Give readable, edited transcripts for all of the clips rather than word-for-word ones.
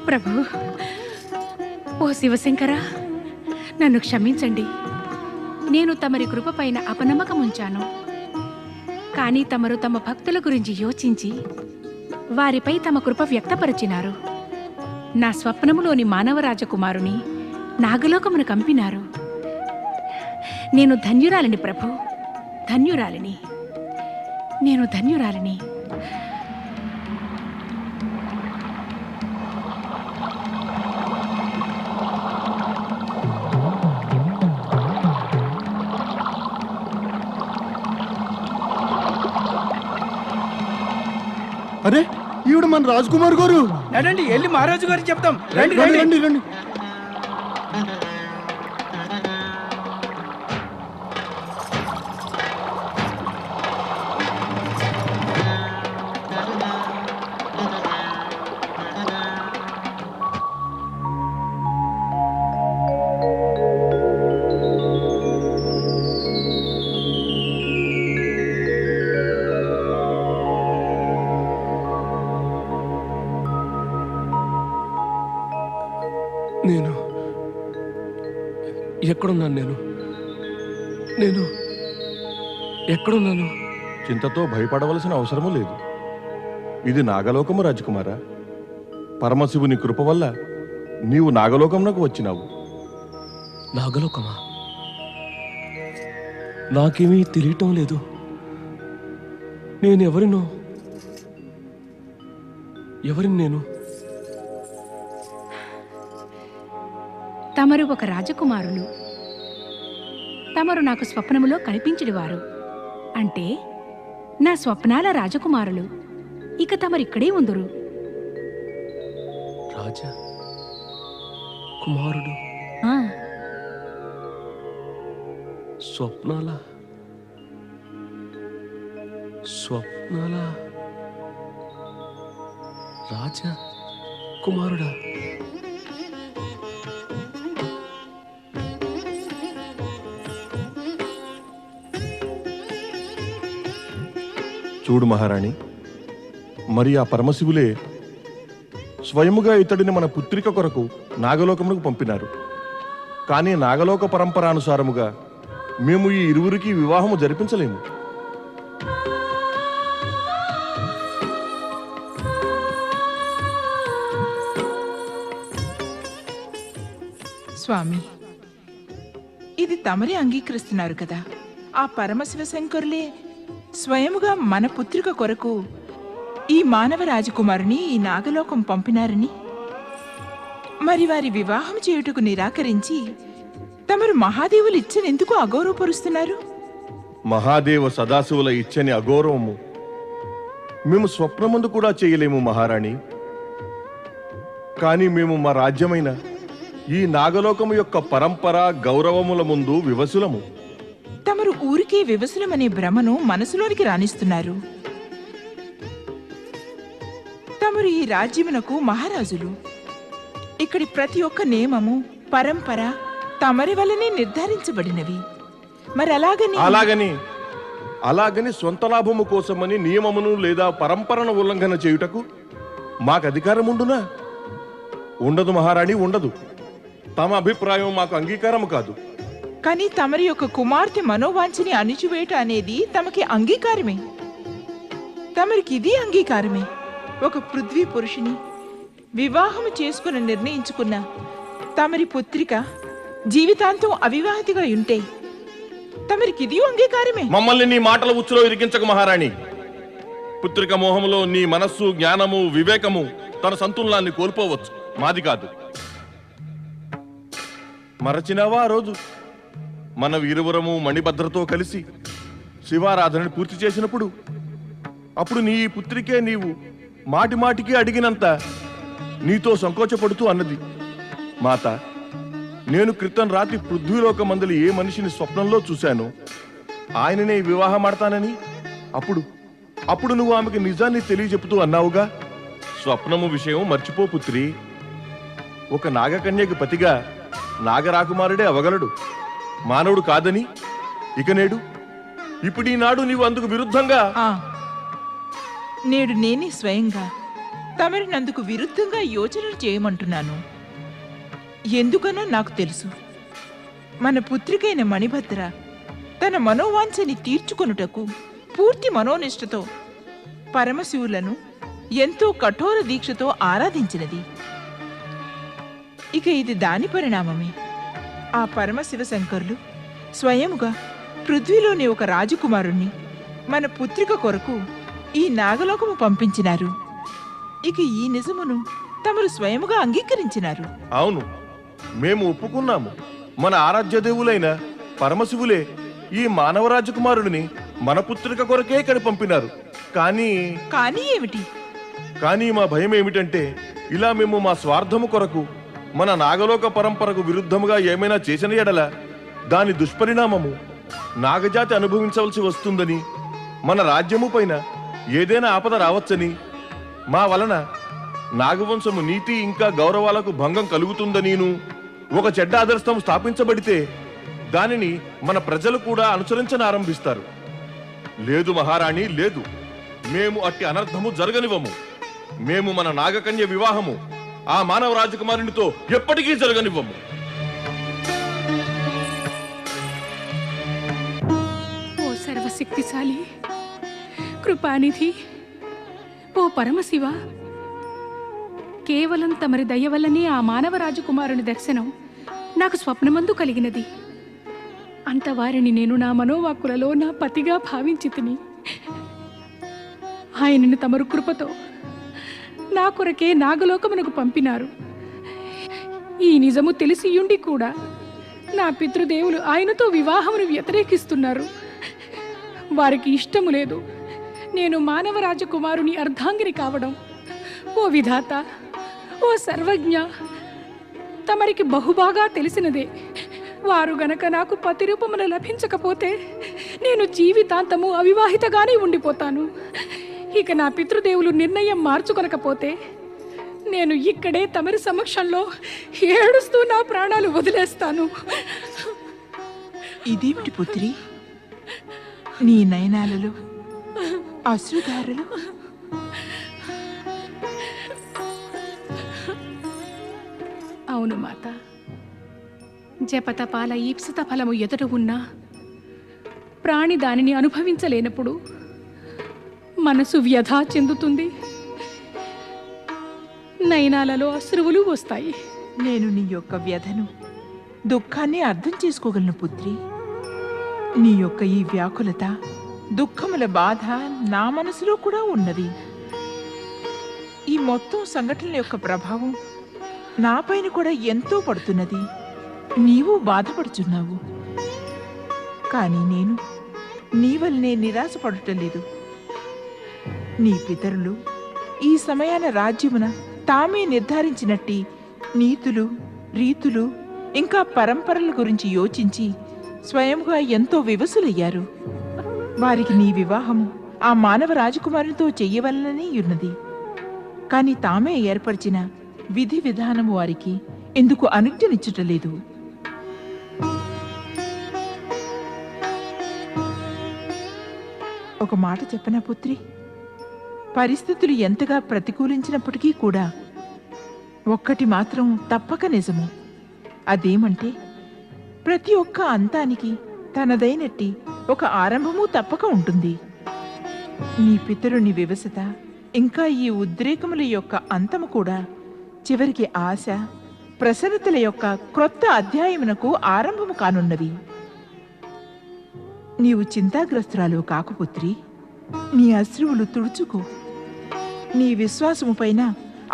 ప్రభు, ఓ శివశంకర, నన్ను క్షమించండి. నేను తమరి కృపపైన అపనమ్మకం ఉంచాను. కానీ తమరు తమ భక్తుల గురించి యోచించి వారిపై తమ కృప వ్యక్తపరిచినారు. నా స్వప్నములోని మానవ రాజకుమారుని నాగలోకమును కంపినారు. నేను ధన్యురాలిని ప్రభు, ధన్యురాలిని. నేను ధన్యురాలిని. అరే, ఈవిడ మన రాజకుమార్ గారు. రండి, వెళ్ళి మహారాజు గారికి చెప్తాం. రండి రండి రండి రండి. నేను ఎక్కడున్నాను? నేను ఎక్కడున్నాను? చింతతో భయపడవలసిన అవసరము లేదు. ఇది నాగలోకము రాజకుమారా. పరమశివుని కృప వల్ల నీవు నాగలోకమునకు వచ్చినావు. నాగలోకమా? నాకేమీ తెలియటం లేదు. నేనెవరినో? ఎవరిని నేను? తమరు ఒక రాజకుమారులు. తమరు నాకు స్వప్నములో కనిపించినవారు. అంటే నా స్వప్నాల రాజకుమారులు. ఇక తమరిక్కడే ఉందురు. రాజా కుమారుడు, ఆ, స్వప్నాల రాజా కుమారుడా? చూడు మహారాణి, మరి ఆ పరమశివులే స్వయముగా ఇతడిని మన పుత్రిక కొరకు నాగలోకమునకు పంపినారు. కానీ నాగలోక పరంపరానుసారముగా మేము ఈ ఇరువురికి వివాహము జరిపించలేము. స్వామి, ఇది తమరే అంగీకరిస్తున్నారు కదా? ఆ పరమశివ శంకరులే స్వయముగా మన పుత్రిక కొరకు ఈ మానవ రాజకుమారుని ఈ నాగలోకం పంపినారని. మరి వారి వివాహం చేయుటకు నిరాకరించి తమరు మహాదేవులు ఇచ్చనెందుకు అగౌరవపరుస్తున్నారు? మహాదేవ సదాశివుల ఇచ్చని అగౌరవము మేము స్వప్నమందు కూడా చేయలేము మహారాణి. కానీ మేము మా రాజ్యమైన ఈ నాగలోకము యొక్క పరంపర గౌరవముల ముందు వివసులము. తమరు ఊరికే వివసులమనే భ్రమను మనసులోనికి రాణిస్తున్నారు. తమరు ఈ రాజ్యమునకు మహారాజులు. ఇక్కడి ప్రతి ఒక్క నియమము పరంపర తమరి వల్లనే నిర్ధారించబడినవి. మరి అలాగని సొంత లాభము కోసమని నియమమును లేదా పరంపరను ఉల్లంఘన చేయుటకు మాకు అధికారం ఉండునా? ఉండదు మహారాణి, ఉండదు. తమ అభిప్రాయం మాకు అంగీకారము కాదు. కానీ తమరి యొక్క కుమార్తె మనోవాంఛని అణిచివేట అనేది తమకి అంగీకారమే. తమరికి ఇది అంగీకారమే. ఒక పృథ్వీ పురుషుని వివాహము చేసుకుని నిర్ణయించుకున్న తమరి పుత్రిక జీవితాంతం అవివాహితగా ఉంటే తమరికి ఇది అంగీకారమే. మమ్మల్ని నీ మాటల ఉచ్చులో ఇరికించకు మహారాణి. పుత్రిక మోహములో నీ మనస్సు, జ్ఞానము, వివేకము తన సంతులనాన్ని కోల్పోవచ్చు. మాది కాదు. మరచినావా ఆ రోజు మన వీరవరము మణిభద్రతో కలిసి శివారాధనని పూర్తి చేసినప్పుడు? అప్పుడు నీ పుత్రికే నీవు మాటి మాటికి అడిగినంత నీతో సంకోచపడుతూ అన్నది, మాత, నేను క్రితం రాత్రి పృథ్వీలోకమందలి ఏ మనిషిని స్వప్నంలో చూశాను, ఆయననే వివాహమాడతానని. అప్పుడు నువ్వు ఆమెకి నిజాన్ని తెలియజెప్పుతూ అన్నావుగా. స్వప్నము విషయం మర్చిపో పుత్రి. ఒక నాగకన్యకి పతిగా నాగరాకుమారుడే అవగలడు, మానవుడు కాదని. ఇక ఇప్పుడు ఈనాడు నీవు అందుకు విరుద్ధంగా నేడు నేనే స్వయంగా తమరినందుకు విరుద్ధంగా యోచనలు చేయమంటున్నాను. ఎందుకనో నాకు తెలుసు. మన పుత్రికైన మణిభద్ర తన మనోవాంఛని తీర్చుకొనుటకు పూర్తి మనోనిష్టతో పరమశివులను ఎంతో కఠోర దీక్షతో ఆరాధించినది. ఇక ఇది దాని పరిణామమే. ఆ పరమశివ శంకరులు స్వయముగా పృథ్వీలోని ఒక రాజకుమారుణ్ణి మన పుత్రిక కొరకు ఈ నాగలోకము పంపించినారు. ఇక ఈ నిజమును తమరు స్వయముగా అంగీకరించినారు. అవును, మేము ఒప్పుకున్నాము. మన ఆరాధ్య దేవులైన పరమశివులే ఈ మానవ రాజకుమారుడిని మన పుత్రిక కొరకే ఇక్కడ పంపినారు. కానీ ఏమిటి? కానీ మా భయం ఏమిటంటే, ఇలా మేము మా స్వార్థము కొరకు మన నాగలోక పరంపరకు విరుద్ధముగా ఏమైనా చేసిన ఎడల దాని దుష్పరిణామము నాగజాతి అనుభవించవలసి వస్తుందని, మన రాజ్యము పైన ఏదైనా ఆపద రావచ్చని, మా వలన నాగవంశము నీతి ఇంకా గౌరవాలకు భంగం కలుగుతుందనీను, ఒక చెడ్డ ఆదర్శం స్థాపించబడితే దానిని మన ప్రజలు కూడా అనుసరించనారంభిస్తారు. లేదు మహారాణి, లేదు. మేము అట్టి అనర్థము జరగనివ్వము. మేము మన నాగకన్య వివాహము ఆ మానవ రాజకుమారునితో ఎప్పటికీ జరగనివ్వము. ఓ సర్వశక్తిశాలి, కృపానిధి, ఓ పరమశివ, కేవలం తమరి దయ వల్లనే ఆ మానవ రాజకుమారుని దర్శనం నాకు స్వప్నమందు కలిగినది. అంతవారిని నేను నా మనోవాక్కులలో నా పతిగా భావించి తిని, ఆయనను తమరు కృపతో నా కొరకే నాగలోకమునకు పంపినారు. ఈ నిజము తెలిసియుండి కూడా నా పితృదేవులు ఆయనతో వివాహమును వ్యతిరేకిస్తున్నారు. వారికి ఇష్టము లేదు నేను మానవ రాజకుమారుని అర్ధాంగిని కావడం. ఓ విధాత, ఓ సర్వజ్ఞ, తమరికి బహుబాగా తెలిసినదే. వారు గనక నాకు పతి రూపమున లభించకపోతే నేను జీవితాంతము అవివాహితగానే ఉండిపోతాను. ఇక నా పితృదేవులు నిర్ణయం మార్చుకొనకపోతే నేను ఇక్కడే తమరి సమక్షంలో ఏడుస్తూ నా ప్రాణాలు వదిలేస్తాను. ఇదేమిటి పుత్రి, నీ నయనాలలో అశ్రుధారలు? అవును మాత, జపతపాల ఈప్సిత ఫలము ఎదుట ఉన్నా ప్రాణి దానిని అనుభవించలేనప్పుడు మనసు వ్యధ చెందుతుంది, నయనాలలో అశ్రువులు వస్తాయి. నేను నీ యొక్క వ్యధను, దుఃఖాన్ని అర్థం చేసుకోగలను పుత్రి. నీ యొక్క ఈ వ్యాకులత, దుఃఖముల బాధ నా మనసులో కూడా ఉన్నది. ఈ మొత్తం సంఘటనల యొక్క ప్రభావం నాపైన కూడా ఎంతో పడుతున్నది. నీవు బాధపడుచున్నావు, కానీ నేను నీ వల్లనే నిరాశపడుటలేదు. నీ పితరులు ఈ సమయాన రాజ్యమున తామే నిర్ధారించినట్టి నీతులు, రీతులు ఇంకా పరంపరల గురించి యోచించి స్వయంగా ఎంతో వివసులయ్యారు. వారికి నీ వివాహము ఆ మానవ రాజకుమారునితో చెయ్యవలననే ఉన్నది. కాని తామే ఏర్పరిచిన విధి విధానము వారికి ఎందుకు అనుజ్ఞనిచ్చుటలేదు? ఒక మాట చెప్పనా పుత్రి, పరిస్థితులు ఎంతగా ప్రతికూలించినప్పటికీ కూడా ఒక్కటి మాత్రం తప్పక నిజము. అదేమంటే, ప్రతి ఒక్క అంతానికి తనదైనట్టి ఒక ఆరంభము తప్పక ఉంటుంది. నీ పితరుని వివసత ఇంకా ఈ ఉద్రేకముల యొక్క అంతము కూడా చివరికి ఆశ, ప్రసన్నతల యొక్క క్రొత్త అధ్యాయమునకు ఆరంభము కానున్నవి. నీవు చింతాగ్రస్తురాలు కాకుపుత్రి, నీ అశ్రువులు తుడుచుకో. నీ విశ్వాసము పైన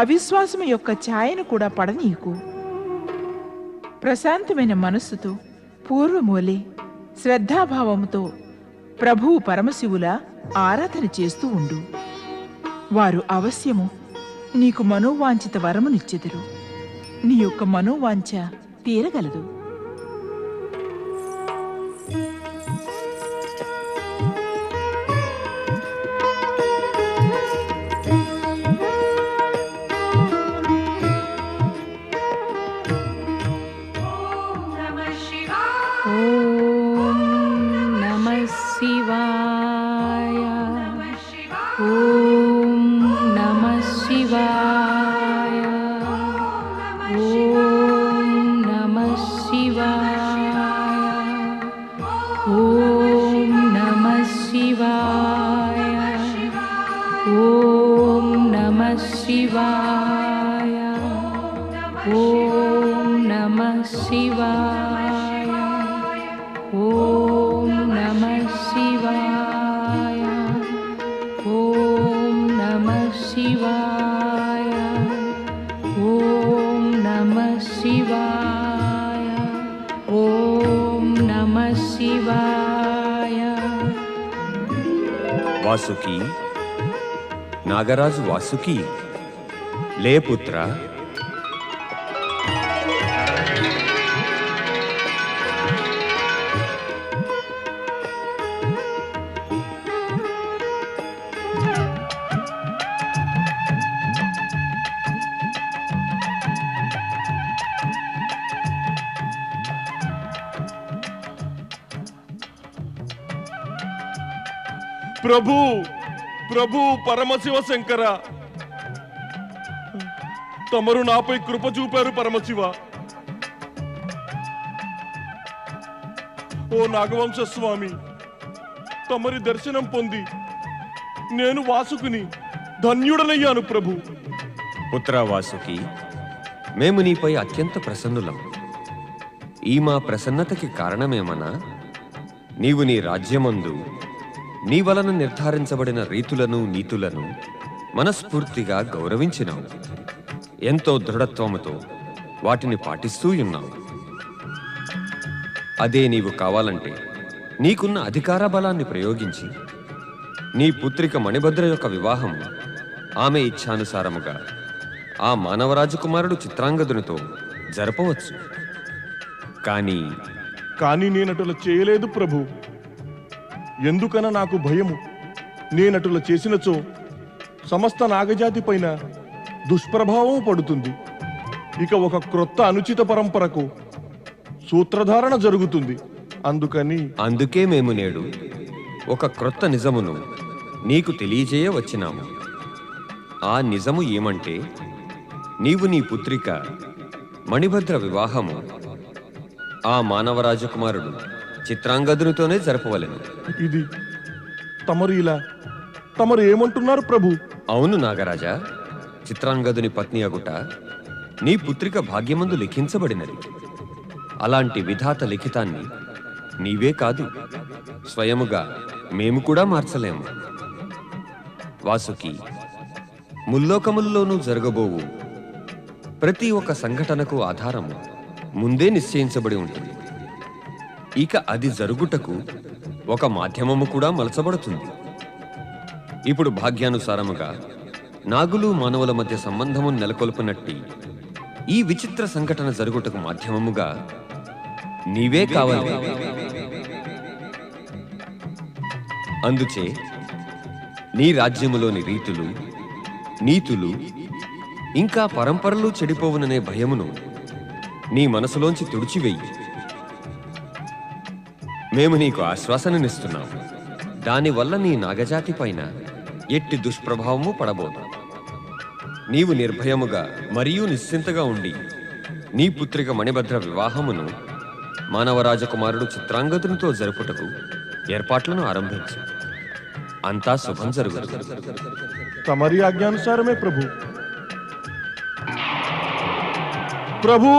అవిశ్వాసము యొక్క ఛాయను కూడా పడనీయకు. ప్రశాంతమైన మనస్సుతో పూర్వమూలే శ్రద్ధాభావముతో ప్రభువు పరమశివుల ఆరాధన చేస్తూ ఉండు. వారు అవశ్యము నీకు మనోవాంఛిత వరమునిచ్చెదరు. నీ యొక్క మనోవాంఛ తీరగలదు. ఓం నమః శివాయ. శివాయ ఓం నమః శివాయ ఓం నమః శివాయ ఓం నమః శివాయ ఓం నమః శివాయ ఓం నమః శివాయ. వాసుకి, నాగరాజు వాసుకి, లే పుత్ర. ప్రభు ప్రభు పరమశివ శంకర, తమరు నాపై కృప చూపారు పరమశివ. ఓ నాగవంశ స్వామి, తమరి దర్శనం పొంది నేను వాసుకుని ధన్యుడనయ్యాను ప్రభు. పుత్ర వాసుకి, మేము నీపై అత్యంత ప్రసన్నులం. ఈ మా ప్రసన్నతకి కారణమేమన్నా, నీవు నీ రాజ్యమందు నీ వలన నిర్ధారించబడిన రీతులను నీతులను మనస్ఫూర్తిగా గౌరవించినావు. ఎంతో దృఢత్వముతో వాటిని పాటిస్తూ ఉన్నావు. అదే నీవు కావాలంటే నీకున్న అధికార బలాన్ని ప్రయోగించి నీ పుత్రిక మణిభద్ర యొక్క వివాహం ఆమె ఇచ్ఛానుసారముగా ఆ మానవరాజకుమారుడు చిత్రాంగదునితో జరపవచ్చు. కానీ నేనటుల చేయలేదు ప్రభు. ఎందుకన నాకు భయము. నేనటుల చేసినచో సమస్త నాగజాతి పైన దుష్ప్రభావం పడుతుంది. ఇక ఒక క్రొత్త అనుచిత పరంపరకు సూత్రధారణ జరుగుతుంది. అందుకే మేము నేడు ఒక క్రొత్త నిజమును నీకు తెలియజేయ వచ్చినాము. ఆ నిజము ఏమంటే, నీవు నీ పుత్రిక మణిభద్ర వివాహము ఆ మానవరాజకుమారుడు చిత్రాంగదునితోనే జరపవలెను. ఇది తమరు ఏమంటున్నారు ప్రభు? అవును నాగరాజా, చిత్రాంగదుని పత్ని అగుట నీ పుత్రిక భాగ్యమందు లిఖించబడినది. అలాంటి విధాత లిఖితాన్ని నీవే కాదు, స్వయముగా మేము కూడా మార్చలేము. వాసుకి, ముల్లోకముల్లోనూ జరగబోవు ప్రతి ఒక్క సంఘటనకు ఆధారము ముందే నిశ్చయించబడి ఉంటుంది. ఇక అది జరుగుటకు ఒక మాధ్యమము కూడా మలచబడుతుంది. ఇప్పుడు భాగ్యానుసారముగా నాగులు మానవుల మధ్య సంబంధము నెలకొల్పినట్టి ఈ విచిత్ర సంఘటన జరుగుటకు మాధ్యమముగా నీవే కావాలి. అందుచే నీ రాజ్యములోని రీతులు, నీతులు ఇంకా పరంపరలు చెడిపోవుననే భయమును నీ మనసులోంచి తుడిచివేయి. మేము నీకు ఆశ్వాసననిస్తున్నాం. దానివల్ల నీ నాగజాతి పైన ఎట్టి దుష్ప్రభావము పడబోదు. నీవు నిర్భయముగా మరియు నిశ్చింతగా ఉండి నీ పుత్రిక మణిభద్ర వివాహమును మానవరాజకుమారుడు చిత్రాంగదునితో జరుపుటకు ఏర్పాట్లను ఆరంభించు. అంతా శుభం జరుగుతుంది. తమరి ఆజ్ఞానుసారమే ప్రభు. ప్రభు